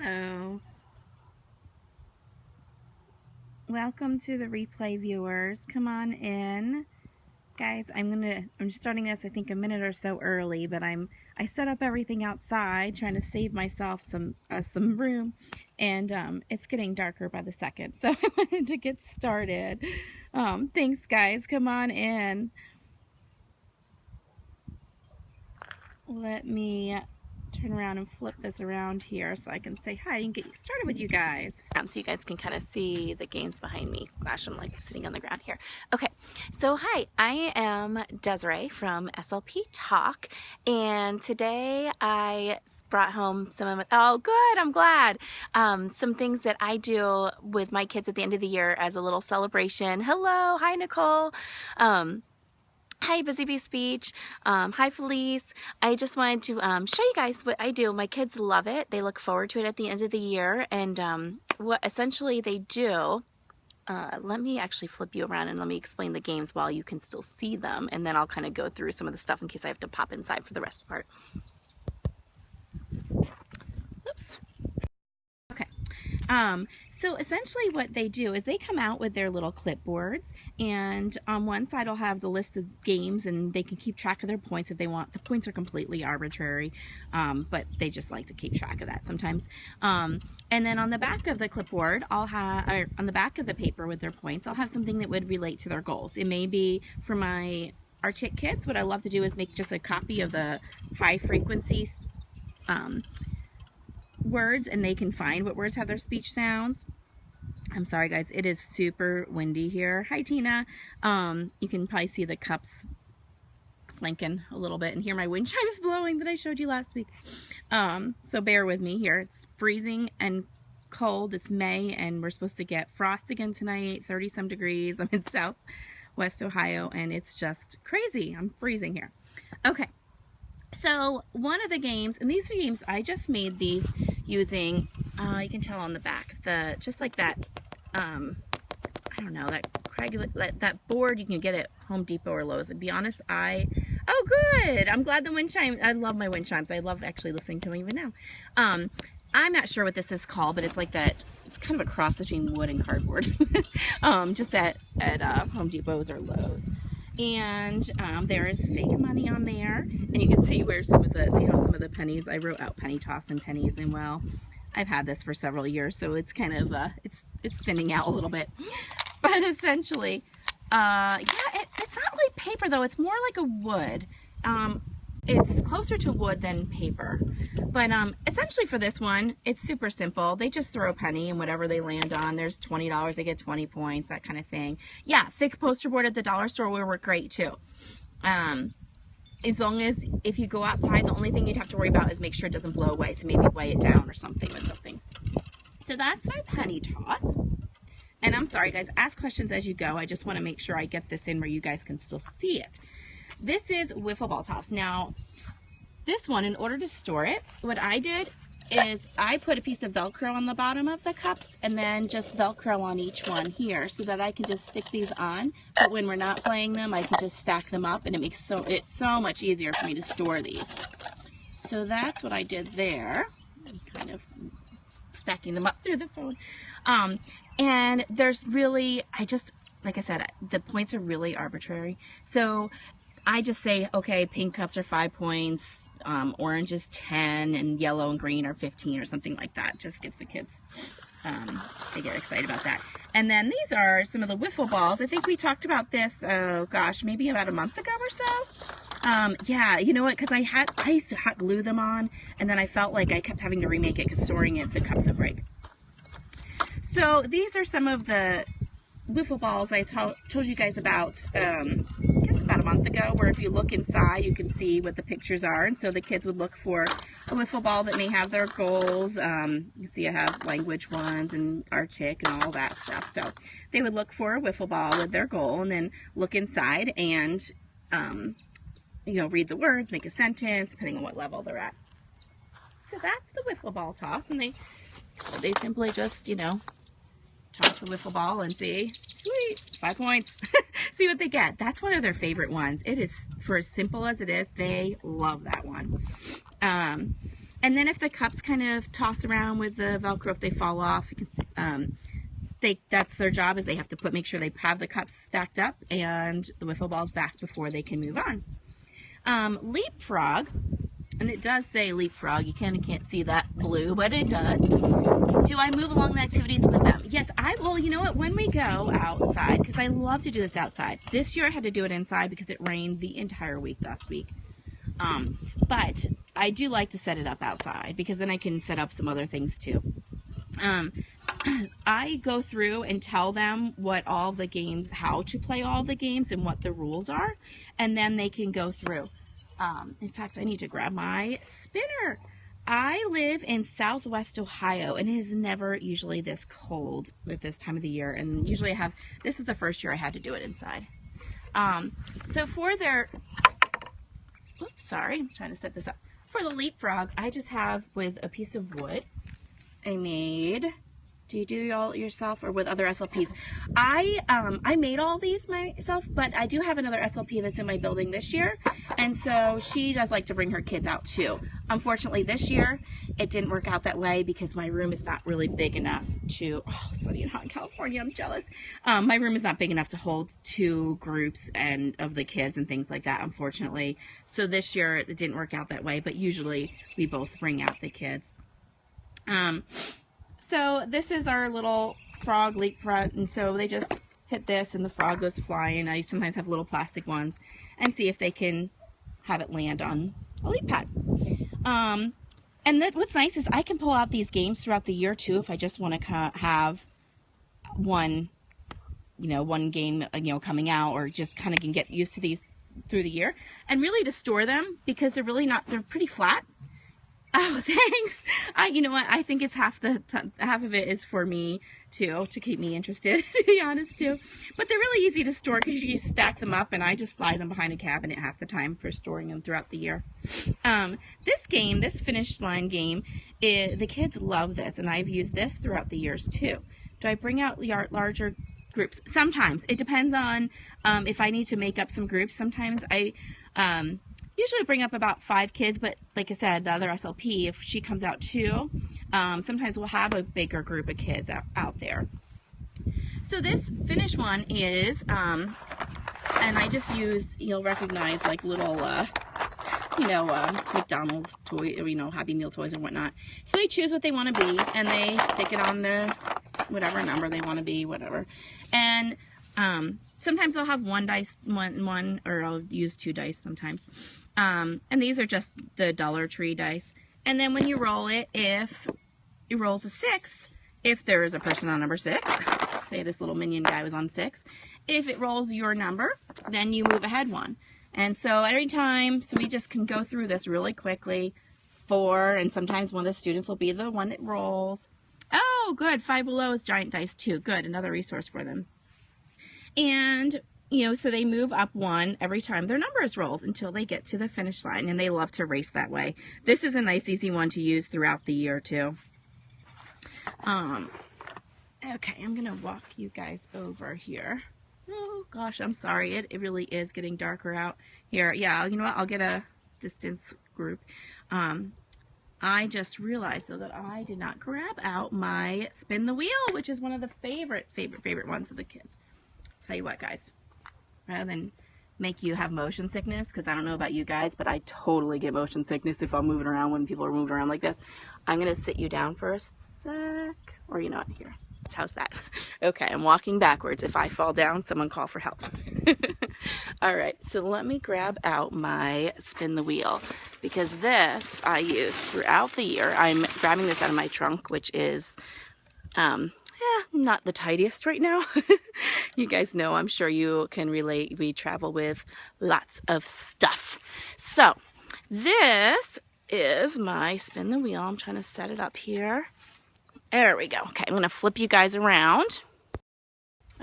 Hello. Welcome to the replay viewers. Come on in. Guys, I'm just starting this I think a minute or so early, but I set up everything outside trying to save myself some room, and it's getting darker by the second. So I wanted to get started. Thanks guys. Come on in. Let me turn around and flip this around here so I can say hi and get started with you guys. So you guys can kind of see the games behind me. Gosh, I'm like sitting on the ground here. Okay, so hi, I am Desiree from SLP Talk, and today I brought home some of my, oh good, I'm glad, some things that I do with my kids at the end of the year as a little celebration. Hello, hi Nicole. Hi, Busy Bee Speech. Hi, Felice. I just wanted to show you guys what I do. My kids love it. They look forward to it at the end of the year. And what essentially they do, let me actually flip you around and let me explain the games while you can still see them. And then I'll kind of go through some of the stuff in case I have to pop inside for the rest of the part. Oops. Okay. So essentially what they do is they come out with their little clipboards, and on one side I'll have the list of games, and they can keep track of their points if they want. The points are completely arbitrary, but they just like to keep track of that sometimes. And then on the back of the clipboard, I'll have, or on the back of the paper with their points, I'll have something that would relate to their goals. It may be for my Arctic kids. What I love to do is make just a copy of the high frequency words, and they can find what words have their speech sounds. I'm sorry guys, it is super windy here. Hi Tina. You can probably see the cups clinking a little bit and hear my wind chimes blowing that I showed you last week. So bear with me here. It's freezing and cold. It's May and we're supposed to get frost again tonight, 30 some degrees. I'm in Southwest Ohio and it's just crazy. I'm freezing here. Okay. So one of the games, and these are games, I just made these using, you can tell on the back, just like that, I don't know, that board you can get at Home Depot or Lowe's. And be honest, oh good, I'm glad the wind chime, I love my wind chimes. I love actually listening to them even now. I'm not sure what this is called, but it's like that, it's kind of a cross between wood and cardboard, just at Home Depot's or Lowe's. And there is fake money on there, and you can see where see how some of the pennies, I wrote out penny toss and pennies, and well, I've had this for several years, so it's kind of it's thinning out a little bit. But essentially, yeah, it's not really paper though, it's more like a wood. It's closer to wood than paper. But essentially for this one, it's super simple. They just throw a penny and whatever they land on, there's $20, they get 20 points, that kind of thing. Yeah, thick poster board at the dollar store will work great too. As long as if you go outside, the only thing you'd have to worry about is make sure it doesn't blow away. So maybe weigh it down or something with something. So that's our penny toss. And I'm sorry guys, ask questions as you go. I just want to make sure I get this in where you guys can still see it. This is wiffle ball toss. Now, this one, in order to store it, what I did is I put a piece of Velcro on the bottom of the cups and then just Velcro on each one here so that I can just stick these on. But when we're not playing them, I can just stack them up, and it makes it's so much easier for me to store these. So that's what I did there. I'm kind of stacking them up through the phone. And there's really, like I said, the points are really arbitrary. So I just say, okay, pink cups are 5 points, orange is 10, and yellow and green are 15 or something like that. Just gives the kids, they get excited about that. And then these are some of the wiffle balls. I think we talked about this, oh gosh, maybe about a month ago or so. Yeah, you know what, because I used to hot glue them on, and then I felt like I kept having to remake it because storing it, the cups would break. So these are some of the wiffle balls I told you guys about, I guess about a month ago, where if you look inside you can see what the pictures are, and so the kids would look for a wiffle ball that may have their goals. You see I have language ones and Arctic and all that stuff, so they would look for a wiffle ball with their goal and then look inside and you know, read the words, make a sentence depending on what level they're at. So that's the wiffle ball toss, and they simply just, you know, toss a wiffle ball and see, sweet, 5 points. See what they get. That's one of their favorite ones. It is, for as simple as it is, they love that one. And then if the cups kind of toss around with the Velcro, if they fall off, you can, that's their job, is they have to make sure they have the cups stacked up and the wiffle balls back before they can move on. Leapfrog, and it does say leapfrog. You kind of can't see that blue, but it does. Do I move along the activities with them? Yes, I will. You know what? When we go outside, because I love to do this outside. This year I had to do it inside because it rained the entire week last week. But I do like to set it up outside because then I can set up some other things too. I go through and tell them what all the games, how to play all the games and what the rules are, and then they can go through. In fact, I need to grab my spinner. I live in Southwest Ohio, and it is never usually this cold at this time of the year, and usually this is the first year I had to do it inside. So for their, oops, sorry, I'm trying to set this up. For the leapfrog, I just have with a piece of wood I made. Do you do all yourself or with other SLPs? I made all these myself, but I do have another SLP that's in my building this year, and so she does like to bring her kids out too. Unfortunately, this year it didn't work out that way because my room is not really big enough to. Oh, sunny and hot in California, I'm jealous. My room is not big enough to hold 2 groups and of the kids and things like that, unfortunately. So this year it didn't work out that way, but usually we both bring out the kids. So this is our little frog leapfrog, and so they just hit this and the frog goes flying. I sometimes have little plastic ones and see if they can have it land on a leap pad. And what's nice is I can pull out these games throughout the year too if I just want to have one game, coming out, or just kind of can get used to these through the year. And really to store them because they're pretty flat. Oh, thanks. You know what? I think it's half of it is for me too, to keep me interested, to be honest too. But they're really easy to store because you stack them up, and I just slide them behind a cabinet half the time for storing them throughout the year. This finish line game, the kids love this, and I've used this throughout the years too. Do I bring out larger groups? Sometimes. It depends on if I need to make up some groups. Sometimes I usually bring up about 5 kids, but like I said, the other SLP, if she comes out too, sometimes we'll have a bigger group of kids out there. So this finish one is, and I just use, you'll recognize like little, McDonald's toy, or, Happy Meal toys and whatnot. So they choose what they want to be, and they stick it on the whatever number they want to be, whatever. And sometimes I'll have one dice, or I'll use 2 dice sometimes. And these are just the Dollar Tree dice. And then when you roll it, if it rolls a 6, if there is a person on number 6, say this little minion guy was on 6, if it rolls your number, then you move ahead 1. And so every time, so we just can go through this really quickly. 4, and sometimes one of the students will be the one that rolls. Oh, good. 5 below is giant dice too. Good. Another resource for them. And, so they move up 1 every time their number is rolled until they get to the finish line, and they love to race that way. This is a nice, easy one to use throughout the year, too. Okay, I'm going to walk you guys over here. Oh, gosh, I'm sorry. It really is getting darker out here. Yeah, you know what? I'll get a distance group. I just realized, though, that I did not grab out my spin the wheel, which is one of the favorite ones of the kids. Tell you what, guys, rather than make you have motion sickness, because I don't know about you guys, but I totally get motion sickness if I'm moving around when people are moving around like this. I'm going to sit you down for a sec, or here. How's that? Okay, I'm walking backwards. If I fall down, someone call for help. All right, so let me grab out my spin the wheel, because this I use throughout the year. I'm grabbing this out of my trunk, which is not the tidiest right now. You guys know, I'm sure you can relate. We travel with lots of stuff. So this is my spin the wheel. I'm trying to set it up here. There we go. Okay, I'm going to flip you guys around.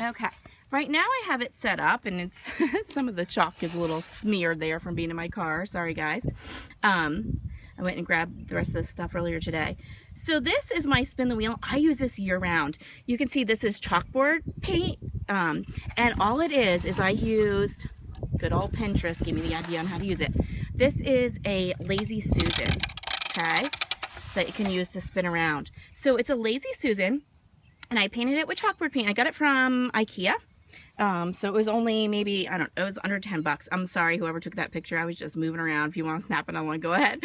Okay, right now I have it set up, and it's some of the chalk is a little smeared there from being in my car. Sorry, guys. I went and grabbed the rest of this stuff earlier today. So this is my spin the wheel. I use this year round. You can see this is chalkboard paint, and all it is I used, good old Pinterest gave me the idea on how to use it. This is a Lazy Susan, okay? that you can use to spin around. So it's a Lazy Susan, and I painted it with chalkboard paint. I got it from IKEA. So it was only maybe, I don't know, it was under 10 bucks. I'm sorry, whoever took that picture. I was just moving around. If you want to snap it on one, go ahead.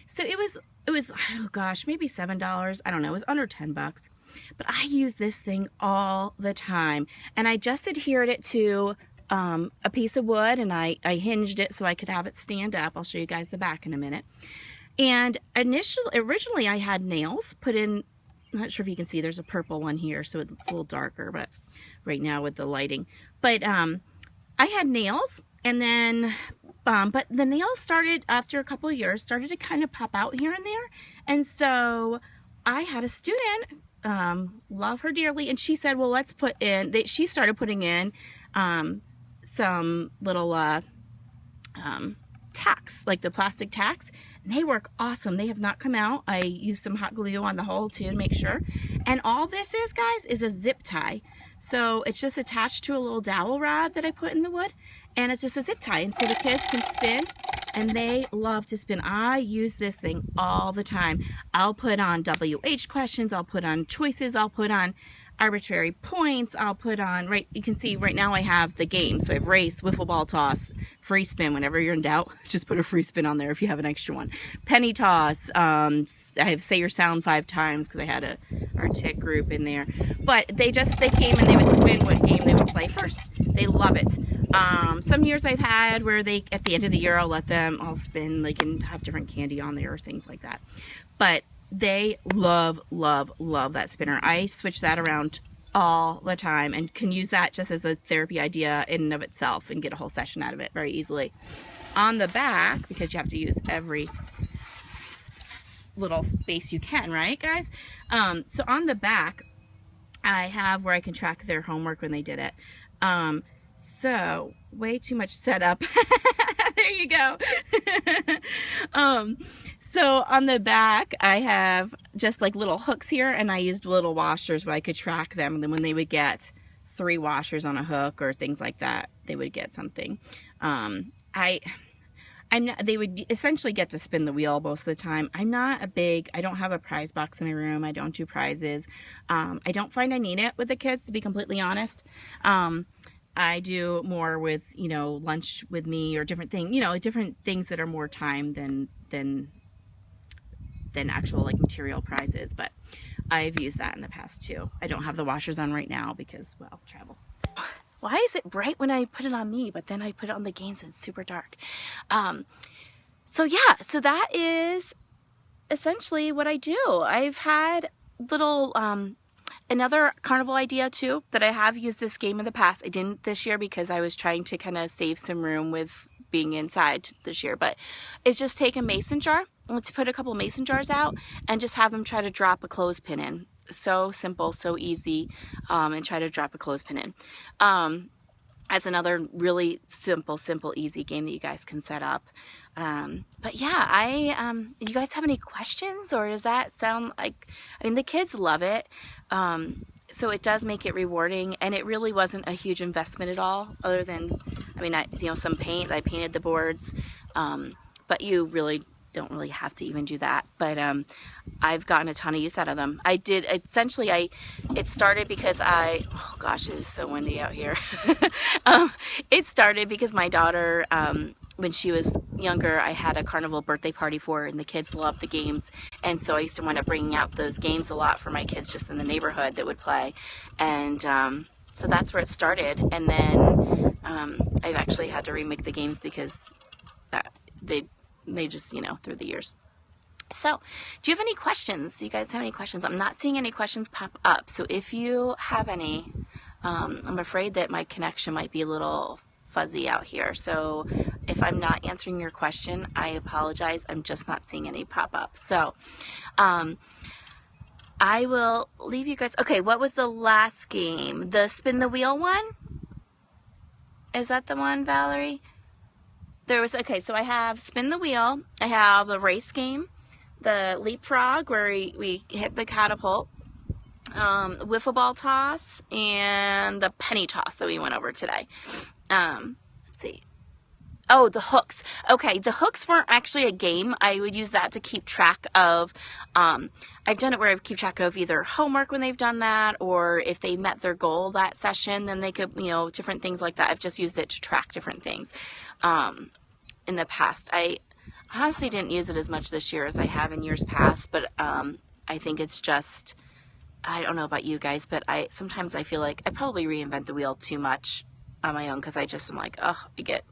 So it was, oh gosh, maybe $7. I don't know. It was under 10 bucks. But I use this thing all the time. And I just adhered it to a piece of wood, and I hinged it so I could have it stand up. I'll show you guys the back in a minute. And originally I had nails put in. I'm not sure if you can see, there's a purple one here, so it's a little darker, but right now with the lighting. But I had nails, and then, but the nails started, after a couple of years, started to kind of pop out here and there. And so I had a student, love her dearly, and she said, well, let's put in, she started putting in some little tacks, like the plastic tacks. And they work awesome. They have not come out. I used some hot glue on the hole too to make sure. And all this is, guys, is a zip tie. So it's just attached to a little dowel rod that I put in the wood. And it's just a zip tie. And so the kids can spin, and they love to spin. I use this thing all the time. I'll put on WH questions. I'll put on choices. I'll put on arbitrary points. I'll put on, right, you can see right now I have the game. So I have race, wiffle ball toss, free spin. Whenever you're in doubt, just put a free spin on there if you have an extra one. Penny toss. I have say your sound 5 times because I had our tick group in there. But they came and they would spin what game they would play first. They love it. Some years I've had where they, at the end of the year, I'll let them all spin, like, and have different candy on there or things like that. But they love, love, love that spinner. I switch that around all the time and can use that just as a therapy idea in and of itself and get a whole session out of it very easily. On the back, because you have to use every little space you can, right, guys? So on the back, I have where I can track their homework when they did it. So way too much setup. There you go. So on the back, I have just like little hooks here, and I used little washers where I could track them. And then when they would get 3 washers on a hook or things like that, they would get something. They would essentially get to spin the wheel most of the time. I don't have a prize box in my room. I don't do prizes. I don't find I need it with the kids, to be completely honest. I do more with, lunch with me or different things that are more time than actual like material prizes. But I've used that in the past too. I don't have the washers on right now because, well, travel. Why is it bright when I put it on me, but then I put it on the games and it's super dark? So yeah, so that is essentially what I do. I've had little, another carnival idea too, that I have used this game in the past. I didn't this year because I was trying to kind of save some room with being inside this year, but it's just take a mason jar. Let's put a couple mason jars out and just have them try to drop a clothespin in. So simple, so easy, and try to drop a clothespin in. As another really simple, easy game that you guys can set up. But yeah, you guys have any questions, or does that sound like, the kids love it. So it does make it rewarding, and it really wasn't a huge investment at all, other than, some paint. I painted the boards, but you really don't really have to even do that. But I've gotten a ton of use out of them. I did, essentially, it started because oh gosh, it is so windy out here. It started because my daughter, when she was younger, I had a carnival birthday party for her, and the kids loved the games. And so I used to wind up bringing out those games a lot for my kids just in the neighborhood that would play. And so that's where it started. And then I've actually had to remake the games because they just, through the years. So, do you have any questions? You guys have any questions? I'm not seeing any questions pop up. So if you have any, I'm afraid that my connection might be a little fuzzy out here. So if I'm not answering your question, I apologize. I'm just not seeing any pop up. So I will leave you guys. Okay, what was the last game? The spin the wheel one? Is that the one, Valerie? Okay, so I have spin the wheel, I have the race game, the leapfrog where we hit the catapult, wiffle ball toss, and the penny toss that we went over today. Let's see. Oh, the hooks. Okay, the hooks weren't actually a game. I would use that to keep track of, I've done it where I keep track of either homework when they've done that, or if they met their goal that session, then they could, different things like that. I've just used it to track different things in the past. I honestly didn't use it as much this year as I have in years past, but I think it's just, I don't know about you guys, but sometimes I feel like I probably reinvent the wheel too much on my own, because I just am like, oh, I get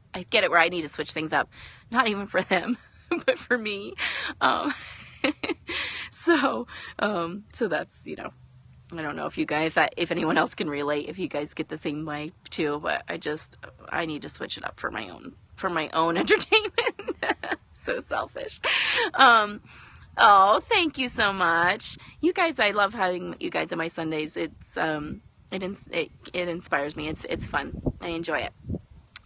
it where I need to switch things up, not even for them, but for me. So that's, I don't know if you guys, if anyone else can relate, if you guys get the same way too, but I need to switch it up for my own entertainment. So selfish. Oh, thank you so much. You guys, I love having you guys on my Sundays. It's, it inspires me. It's fun. I enjoy it.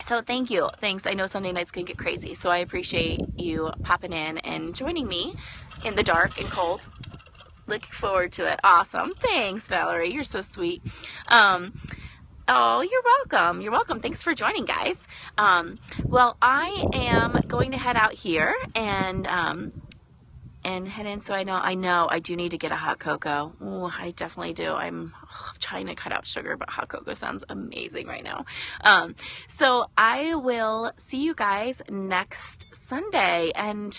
So thank you. Thanks. I know Sunday nights can get crazy, so I appreciate you popping in and joining me in the dark and cold. Looking forward to it. Awesome. Thanks, Valerie. You're so sweet. Oh, you're welcome. You're welcome. Thanks for joining, guys. Well, I am going to head out here and head in. So I know I do need to get a hot cocoa. Oh, I definitely do. I'm trying to cut out sugar, but hot cocoa sounds amazing right now. So I will see you guys next Sunday. And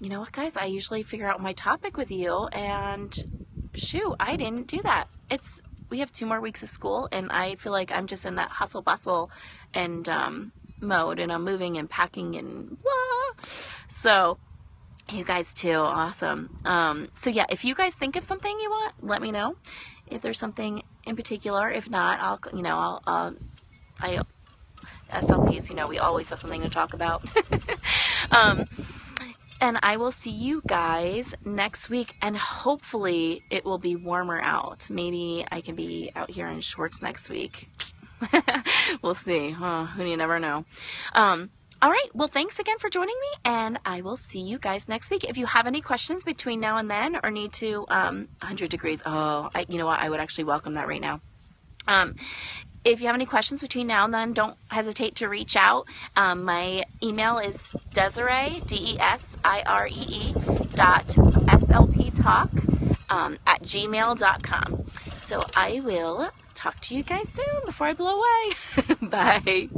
you know what, guys? I usually figure out my topic with you, and shoot, I didn't do that. We have 2 more weeks of school, and I feel like I'm just in that hustle bustle and mode, and I'm moving and packing and blah. So you guys too. Awesome. So yeah, if you guys think of something you want, let me know. If there's something in particular, if not, SLPs, we always have something to talk about. And I will see you guys next week, and hopefully it will be warmer out. Maybe I can be out here in shorts next week. We'll see. You never know. All right. Well, thanks again for joining me, and I will see you guys next week. If you have any questions between now and then, or need to 100 degrees. Oh, you know what? I would actually welcome that right now. If you have any questions between now and then, don't hesitate to reach out. My email is Desiree, DESIREE .SLPtalk @gmail.com. So I will talk to you guys soon before I blow away. Bye.